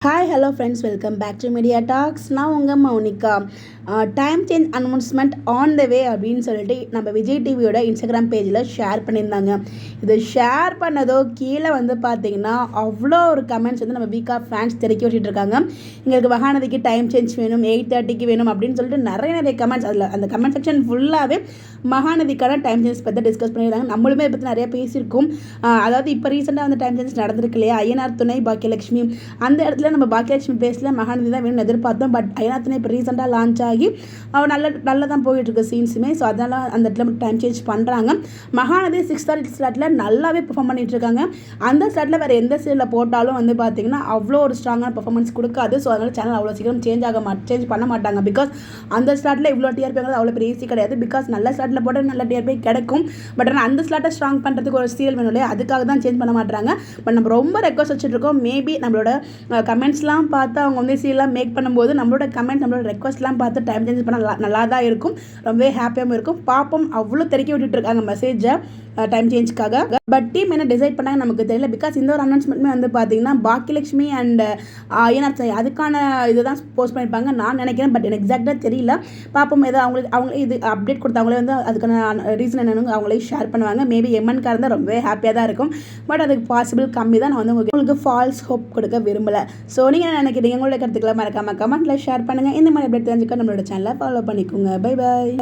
Hi hello friends, welcome back to media talks. நான் உங்கள் Mounika. Time change announcement on the way அப்படின்னு சொல்லிட்டு நம்ம விஜய் டிவியோட இன்ஸ்டாகிராம் பேஜில் ஷேர் பண்ணியிருந்தாங்க. இது ஷேர் பண்ணதோ கீழே பார்த்தீங்கன்னா அவ்வளோ ஒரு கமெண்ட்ஸ் நம்ம வீக்கா ஃபேன்ஸ் திறக்கி விட்டுட்டு இருக்காங்க. எங்களுக்கு மகாநதிக்கு டைம் சேஞ்ச் வேணும், 8:30க்கு வேணும் அப்படின்னு சொல்லிட்டு நிறைய கமெண்ட்ஸ். அதில் அந்த கமெண்ட் செக்ஷன் ஃபுல்லாகவே மகாநதிக்கான டைம் சேஞ்ச் பற்றி டிஸ்கஸ் பண்ணியிருந்தாங்க. நம்மளுமே இதை பற்றி நிறைய பேசியிருக்கோம். அதாவது இப்போ ரீசெண்டாக டைம் சேஞ்ச் நடந்திருக்கு இல்லையா, ஐயனார் துணை பாக்கியலட்சுமி, அந்த இடத்துல நம்ம பாக்கியலட்சுமி பேசல மகாநதி தான் வேணும்னு எதிர்பார்த்தோம். பட் ஐயனார் துணை இப்போ ரீசெண்டாக லான்ச் ஆகி அவள் நல்லா தான் போயிட்டுருக்கு சீன்ஸுமே. ஸோ அதனால் அந்த இடத்துல டைம் சேஞ்ச் பண்ணுறாங்க. மகாநதி 6:30 ஸ்லாட்டில் நல்லாவே பெர்ஃபார்ம் பண்ணிட்டு இருக்காங்க. அந்த ஸ்லாட்டில் வேறு எந்த சீரியலில் போட்டாலும் பார்த்தீங்கன்னா அவ்வளோ ஒரு ஸ்ட்ராங்கான பெர்ஃபார்மன்ஸ் கொடுக்காது. ஸோ அதனால் சேனல் அவ்வளோ சீக்கிரம் சேஞ்ச் பண்ண மாட்டாங்க. பிகாஸ் அந்த ஸ்லாட்டில் இவ்வளோ டிஆர்பிங்கிறது அவ்வளோ பெரிய ஈஸி கிடையாது. பிகாஸ் நல்ல ஸ்லாட்டில் போட்டால் நல்ல டிஆர்பி கிடைக்கும். பட் ஆனால் அந்த ஸ்லாட்டை ஸ்ட்ராங் பண்ணுறதுக்கு ஒரு சீரியல் வேணும் இல்லையா, அதுக்காக தான் சேஞ்ச் பண்ண மாட்டாங்க. பட் நம்ம ரொம்ப ரெக்வஸ்ட் வச்சுட்ருக்கோம். மேபி நம்மளோட கமெண்ட்ஸ்லாம் பார்த்து அவங்க சீரியல்லாம் மேக் பண்ணும்போது நம்மளோட கமெண்ட் நம்மளோட ரெக்வஸ்ட்லாம் பார்த்து டைம் சேஞ்ச் பண்ண நல்லா தான் இருக்கும். ரொம்பவே ஹாப்பியாகவும் இருக்கும். பாப்போம், அவ்வளோ திறக்கி விட்டுட்டு இருக்காங்க மெசேஜை டைம் சேஞ்சுக்காக. பட் டீம் என்ன டிசைட் பண்ணாங்க நமக்கு தெரியல. பிகாஸ் இந்த ஒரு அனௌன்ஸ்மெண்ட்மே பார்த்தீங்கன்னா பாக்கியலட்சுமி அண்ட் ஐயனார் அதுக்கான இதை தான் போஸ்ட் பண்ணியிருப்பாங்க நான் நினைக்கிறேன். பட் எனக்கு எக்ஸாக்டாக தெரியல. பாப்போம், ஏதோ அவங்க இது அப்டேட் கொடுத்தாங்களே அதுக்கான ரீசன் என்னன்னு அவங்களே ஷேர் பண்ணுவாங்க. மேபி எம்என்காக இருந்தால் ரொம்பவே ஹாப்பியாக தான் இருக்கும். பட் அதுக்கு பாசிபிள் கம்மி தான். நான் உங்களுக்கு ஃபால்ஸ் ஹோப் கொடுக்க விரும்பலை. ஸோ நீங்கள் என்ன நினைக்கிறீங்க? உங்களோட கருத்துக்களை மறக்காம கமெண்ட்டில் ஷேர் பண்ணுங்கள். இந்த மாதிரி அப்டேட் தெரிஞ்சுக்க நம்மளோட சேனலை ஃபாலோ பண்ணிக்கோங்க. Bye bye.